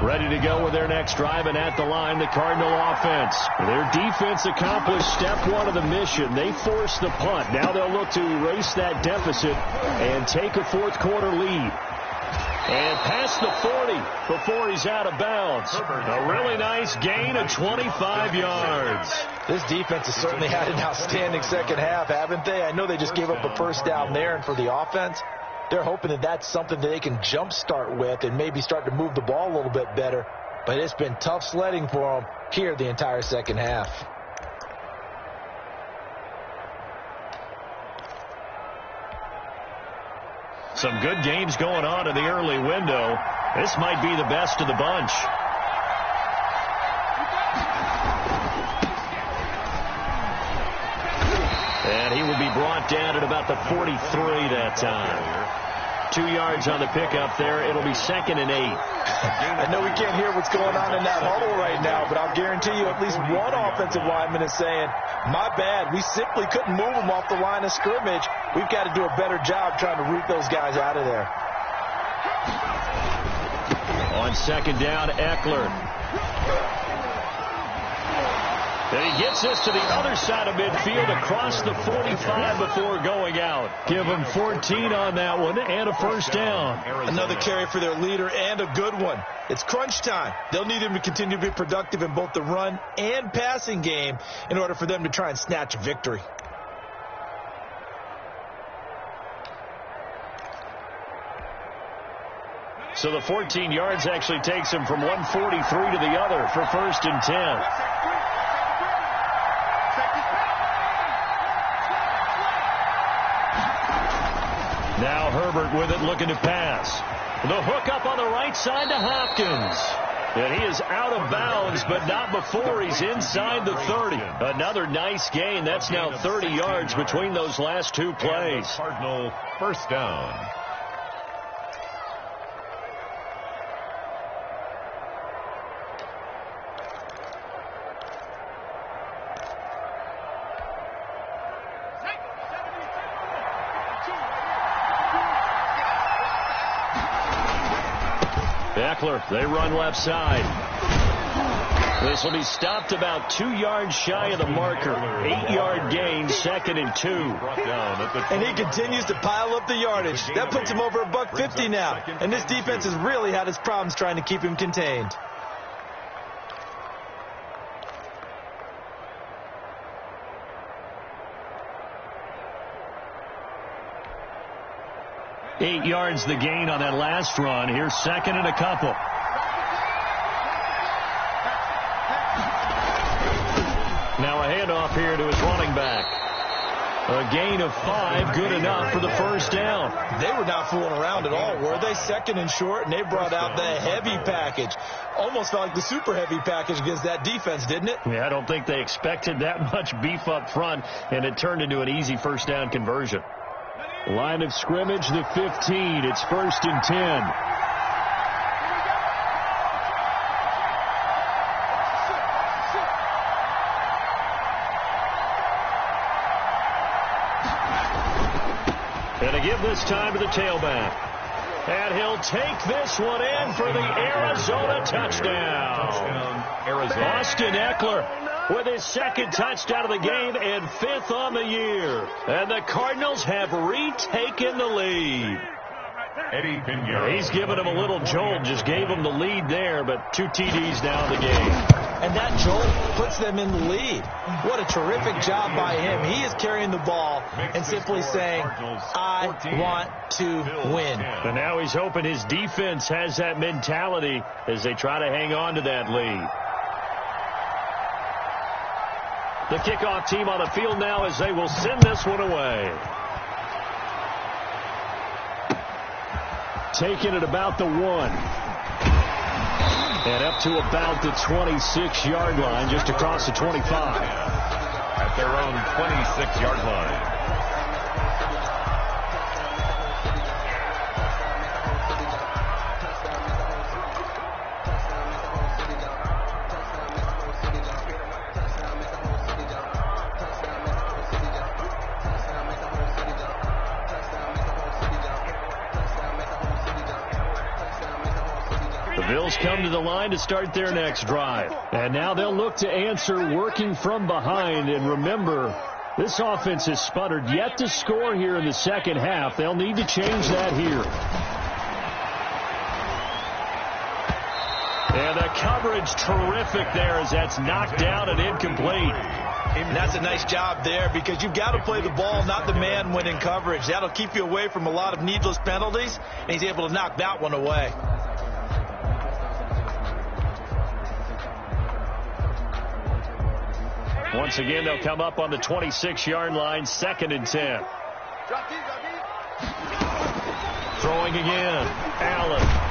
Ready to go with their next drive, and at the line, the Cardinal offense. Their defense accomplished step one of the mission. They forced the punt. Now they'll look to erase that deficit and take a fourth quarter lead. And past the 40 before he's out of bounds. A really nice gain of 25 yards. This defense has certainly had an outstanding second half, haven't they? I know they just gave up a first down there, and for the offense, they're hoping that that's something that they can jumpstart with and maybe start to move the ball a little bit better. But it's been tough sledding for them here the entire second half. Some good games going on in the early window. This might be the best of the bunch. And he will be brought down at about the 43 that time. 2 yards on the pickup there. It'll be 2nd and 8. I know we can't hear what's going on in that huddle right now, but I'll guarantee you at least one offensive lineman is saying, my bad, we simply couldn't move them off the line of scrimmage. We've got to do a better job trying to root those guys out of there. On 2nd down, Eckler. And he gets this to the other side of midfield across the 45 before going out. Give him 14 on that one and a first down. Another carry for their leader and a good one. It's crunch time. They'll need him to continue to be productive in both the run and passing game in order for them to try and snatch a victory. So the 14 yards actually takes him from 143 to the other for 1st and 10. Now Herbert with it, looking to pass. The hook up on the right side to Hopkins. And he is out of bounds, but not before he's inside the 30. Another nice gain. That's now 30 yards between those last two plays. Cardinal first down. Eckler, they run left side. This will be stopped about 2 yards shy of the marker. 8-yard gain, 2nd and 2. And he continues to pile up the yardage. That puts him over $150 now. And this defense has really had its problems trying to keep him contained. Eight yards the gain on that last run. Here's 2nd and a couple. Now a handoff here to his running back. A gain of 5, good enough for the first down. They were not fooling around at all, were they? 2nd and short, and they brought out the heavy package. Almost felt like the super heavy package against that defense, didn't it? Yeah, I don't think they expected that much beef up front, and it turned into an easy first down conversion. Line of scrimmage, the 15. It's 1st and 10. And to give this time to the tailback. And he'll take this one in for the Arizona touchdown. Austin Eckler with his 2nd touchdown of the game and 5th on the year. And the Cardinals have retaken the lead. Eddie Pinheiro. He's given him a little jolt, just gave him the lead there, but 2 TDs now in the game. And that jolt puts them in the lead. What a terrific job by him. He is carrying the ball and simply saying, I want to win. And now he's hoping his defense has that mentality as they try to hang on to that lead. The kickoff team on the field now as they will send this one away. Taking it about the 1. And up to about the 26-yard line, just across the 25. At their own 26-yard line. Bills come to the line to start their next drive. And now they'll look to answer working from behind. And remember, this offense has sputtered yet to score here in the second half. They'll need to change that here. And the coverage terrific there as that's knocked down and incomplete. And that's a nice job there because you've got to play the ball, not the man when in coverage. That'll keep you away from a lot of needless penalties, and he's able to knock that one away. Once again, they'll come up on the 26-yard line, 2nd and 10. Throwing again. Allen.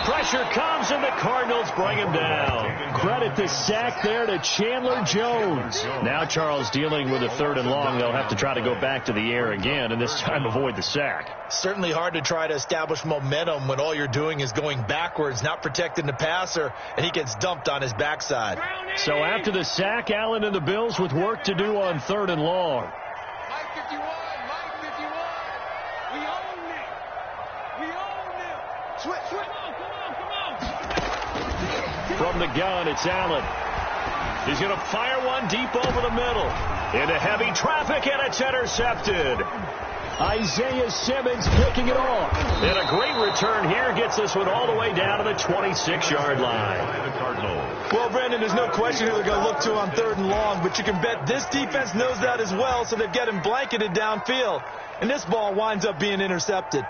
Pressure comes, and the Cardinals bring him down. Credit the sack there to Chandler Jones. Now Charles dealing with a 3rd and long. They'll have to try to go back to the air again, and this time avoid the sack. Certainly hard to try to establish momentum when all you're doing is going backwards, not protecting the passer, and he gets dumped on his backside. So after the sack, Allen and the Bills with work to do on 3rd and long. Mike 51, Mike 51. We own it. We own it. Switch. Come on. From the gun, it's Allen. He's going to fire one deep over the middle. Into heavy traffic, and it's intercepted. Isaiah Simmons picking it off. And a great return here gets this one all the way down to the 26-yard line. Well, Brandon, there's no question who they're going to look to on 3rd and long, but you can bet this defense knows that as well, so they've got him blanketed downfield. And this ball winds up being intercepted.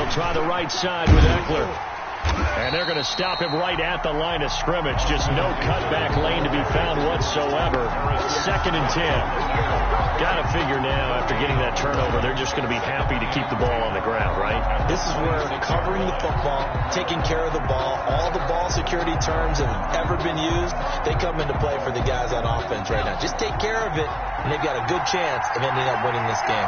They'll try the right side with Eckler. And they're going to stop him right at the line of scrimmage. Just no cutback lane to be found whatsoever. 2nd and 10. Got to figure now, after getting that turnover, they're just going to be happy to keep the ball on the ground, right? This is where covering the football, taking care of the ball, all the ball security terms that have ever been used, they come into play for the guys on offense right now. Just take care of it, and they've got a good chance of ending up winning this game.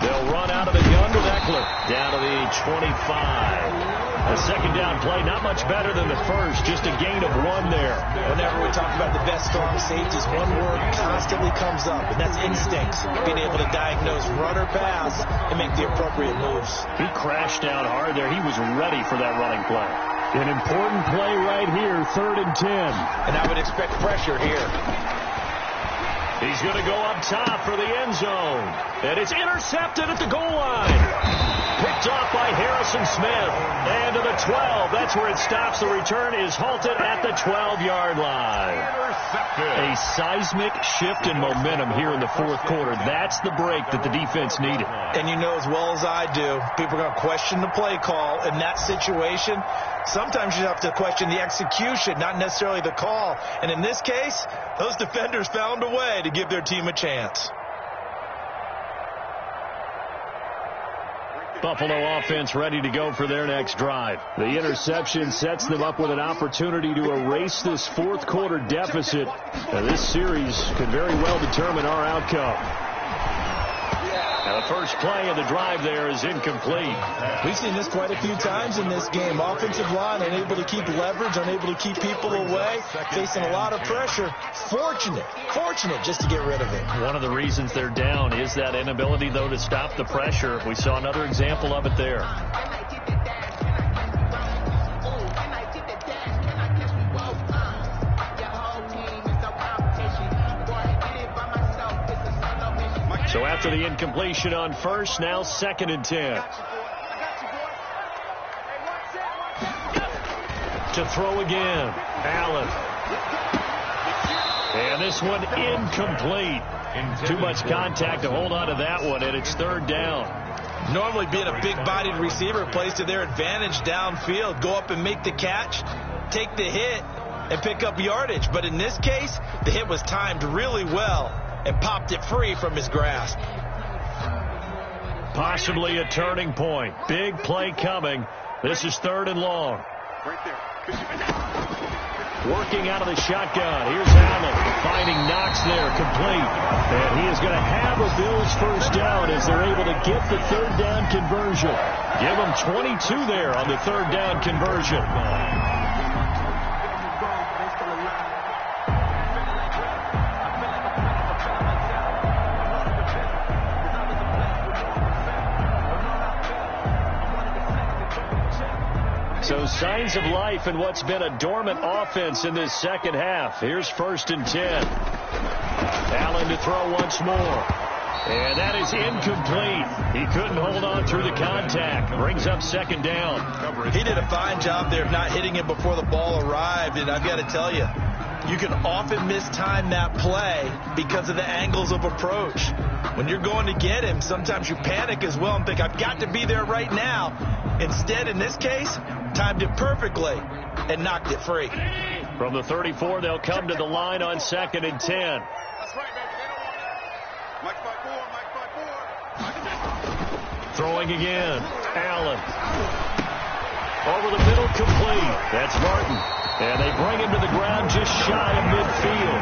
They'll run out of the gun with Eckler down to the 25. A 2nd down play, not much better than the first, just a gain of 1 there. Whenever we talk about the best strong safeties, one word constantly comes up, and that's instincts. Being able to diagnose run or pass and make the appropriate moves. He crashed down hard there. He was ready for that running play. An important play right here, 3rd and 10. And I would expect pressure here. He's going to go up top for the end zone. And it's intercepted at the goal line. Picked off by Harrison Smith. And to the 12. That's where it stops. The return is halted at the 12-yard line. A seismic shift in momentum here in the 4th quarter. That's the break that the defense needed. And you know as well as I do, people are going to question the play call in that situation. Sometimes you have to question the execution, not necessarily the call. And in this case, those defenders found a way to give their team a chance. Buffalo offense ready to go for their next drive. The interception sets them up with an opportunity to erase this 4th quarter deficit. Now, this series could very well determine our outcome. And the first play of the drive there is incomplete. We've seen this quite a few times in this game. Offensive line unable to keep leverage, unable to keep people away, facing a lot of pressure. Fortunate just to get rid of it. One of the reasons they're down is that inability, though, to stop the pressure. We saw another example of it there. So after the incompletion on first, now 2nd and 10. To throw again, Allen. And this one incomplete. Too much contact to hold on to that one, and it's 3rd down. Normally being a big-bodied receiver plays to their advantage downfield. Go up and make the catch, take the hit, and pick up yardage. But in this case, the hit was timed really well and popped it free from his grasp. Possibly a turning point. Big play coming. This is 3rd and long. Working out of the shotgun. Here's Allen finding Knox there, complete. And he is going to have a Bills first down as they're able to get the 3rd down conversion. Give them 22 there on the 3rd down conversion. So signs of life in what's been a dormant offense in this 2nd half. Here's 1st and 10. Allen to throw once more. And that is incomplete. He couldn't hold on through the contact. Brings up 2nd down. He did a fine job there of not hitting it before the ball arrived. And I've got to tell you, you can often mistime that play because of the angles of approach. When you're going to get him, sometimes you panic as well and think, I've got to be there right now. Instead, in this case, timed it perfectly and knocked it free. From the 34, they'll come to the line on 2nd and 10. Throwing again. Allen. Over the middle, complete. That's Martin. And they bring him to the ground just shy of midfield.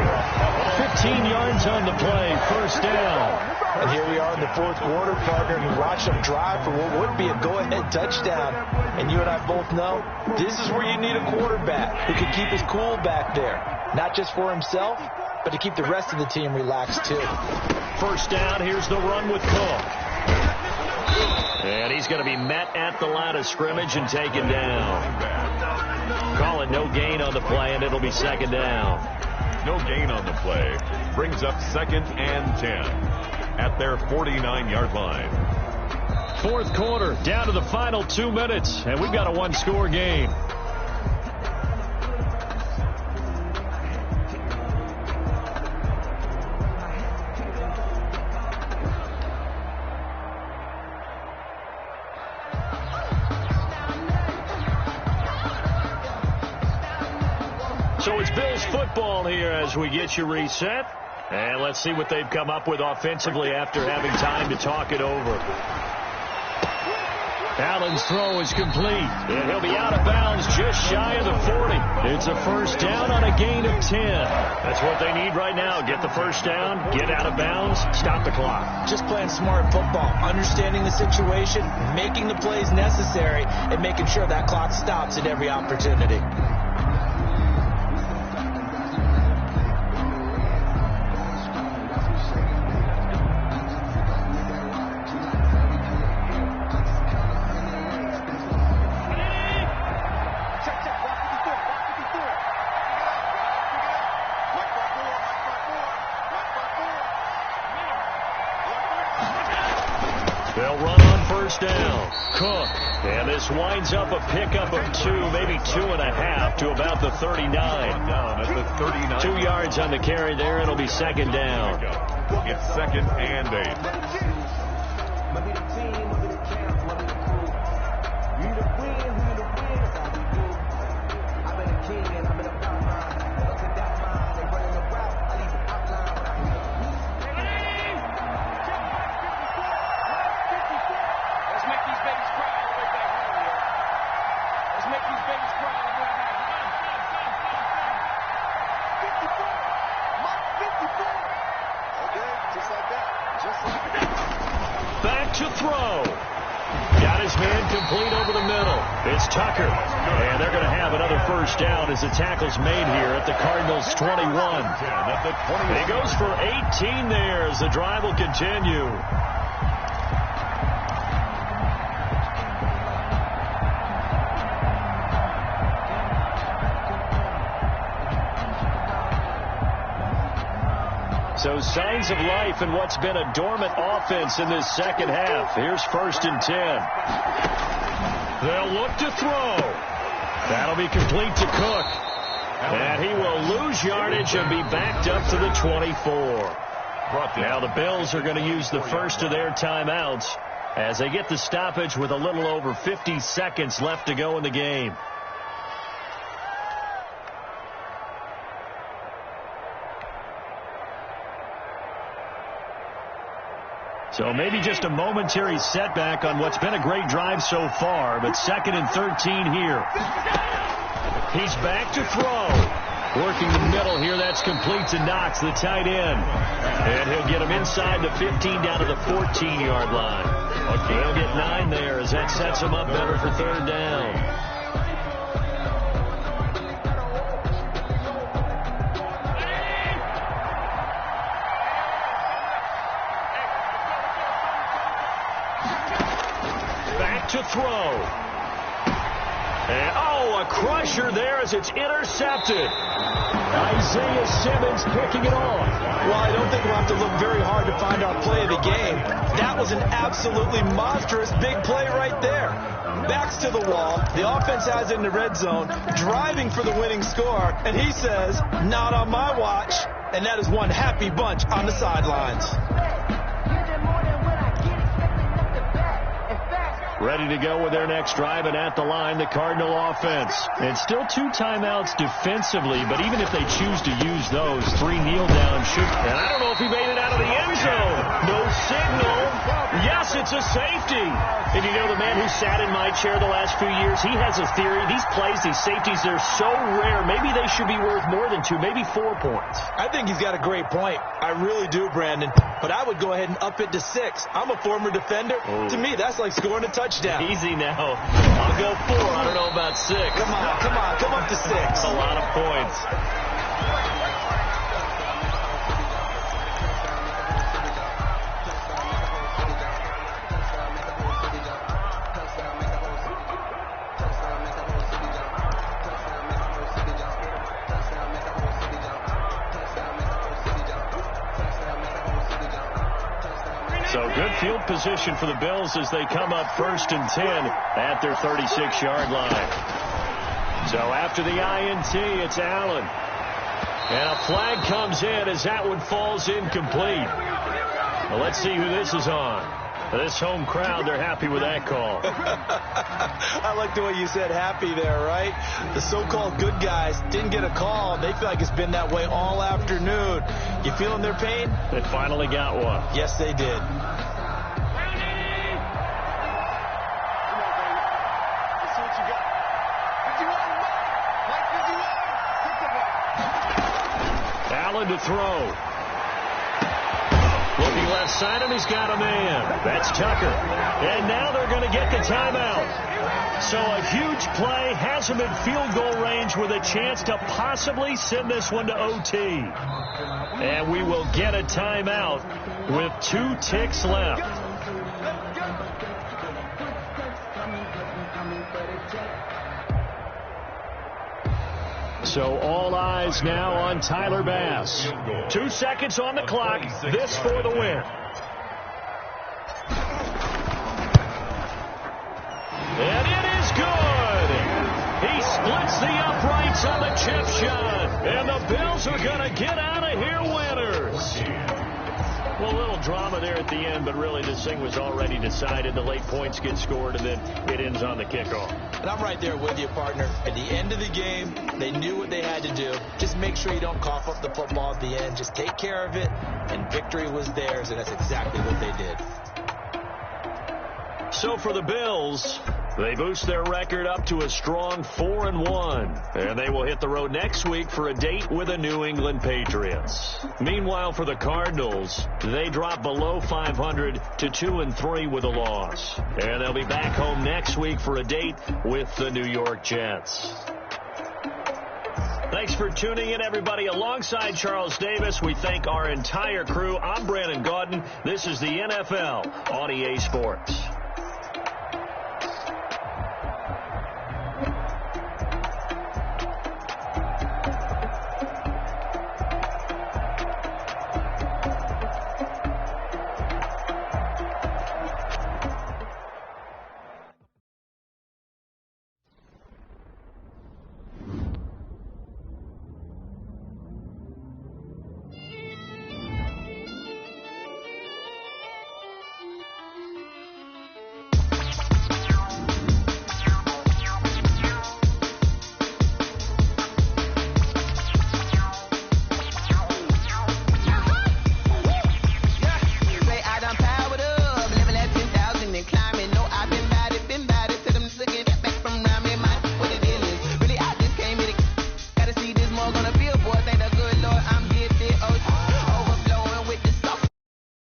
15 yards on the play. 1st down. And here we are in the 4th quarter, partner, and we watch them drive for what would be a go-ahead touchdown. And you and I both know this is where you need a quarterback who can keep his cool back there. Not just for himself, but to keep the rest of the team relaxed too. 1st down, here's the run with Cook. And he's going to be met at the line of scrimmage and taken down. Call it no gain on the play, and it'll be 2nd down. No gain on the play. Brings up 2nd and 10 at their 49-yard line. 4th quarter, down to the final 2 minutes, and we've got a 1-score game. So it's Bills football here as we get you reset. And let's see what they've come up with offensively after having time to talk it over. Allen's throw is complete, and he'll be out of bounds just shy of the 40. It's a first down on a gain of 10. That's what they need right now. Get the first down, get out of bounds, stop the clock. Just playing smart football, understanding the situation, making the plays necessary, and making sure that clock stops at every opportunity. They'll run on first down. Cook. And this winds up a pickup of 2, maybe 2.5 to about the 39. Down at the 39. 2 yards on the carry there. It'll be second down. It's 2nd and 8. Back to throw. Got his man complete over the middle. It's Tucker. And they're going to have another first down as the tackle's made here at the Cardinals' 21. He goes for 18 there as the drive will continue. So signs of life in what's been a dormant offense in this second half. Here's 1st and 10. They'll look to throw. That'll be complete to Cook. And he will lose yardage and be backed up to the 24. Now the Bills are going to use the first of their timeouts as they get the stoppage with a little over 50 seconds left to go in the game. So maybe just a momentary setback on what's been a great drive so far, but 2nd and 13 here. He's back to throw. Working the middle here, that's complete to Knox, the tight end. And he'll get him inside the 15 down to the 14-yard line. He'll get 9 there as that sets him up better for 3rd down. To throw. And, a crusher there as it's intercepted. Isaiah Simmons picking it off. Well, I don't think we'll have to look very hard to find our play of the game. That was an absolutely monstrous big play right there. Backs to the wall. The offense has it in the red zone, driving for the winning score. And he says, not on my watch. And that is one happy bunch on the sidelines. Ready to go with their next drive, and at the line, the Cardinal offense. And still 2 timeouts defensively, but even if they choose to use those, 3 kneel-down shoot. And I don't know if he made it out of the end zone. No signal. Yes, it's a safety. And you know, the man who sat in my chair the last few years, he has a theory. These plays, these safeties, they're so rare. Maybe they should be worth more than 2, maybe 4 points. I think he's got a great point. I really do, Brandon. But I would go ahead and up it to 6. I'm a former defender. To me, that's like scoring a touchdown. Easy now. I'll go 4. I don't know about 6. Come up to 6. That's a lot of points. So good field position for the Bills as they come up 1st and 10 at their 36-yard line. So after the INT, it's Allen. And a flag comes in as that one falls incomplete. Well, let's see who this is on. This home crowd, they're happy with that call. I like the way you said happy there, right? The so-called good guys didn't get a call. They feel like it's been that way all afternoon. You feeling their pain? They finally got one. Yes, they did. Allen to throw. Looking left side, and he's got a man. That's Tucker. And now they're going to get the timeout. So a huge play has him in field goal range with a chance to possibly send this one to OT. And we will get a timeout with 2 ticks left. So all eyes now on Tyler Bass. 2 seconds on the clock. This for the win. And it is good. He splits the uprights on the chip shot. And the Bills are going to get out of here winners. Well, a little drama there at the end, but really this thing was already decided. The late points get scored, and then it ends on the kickoff. And I'm right there with you, partner. At the end of the game, they knew what they had to do. Just make sure you don't cough up the football at the end. Just take care of it, and victory was theirs, and that's exactly what they did. So for the Bills, they boost their record up to a strong 4-1. And they will hit the road next week for a date with the New England Patriots. Meanwhile, for the Cardinals, they drop below 500 to 2-3 with a loss. And they'll be back home next week for a date with the New York Jets. Thanks for tuning in, everybody. Alongside Charles Davis, we thank our entire crew. I'm Brandon Gaudin. This is the NFL on EA Sports.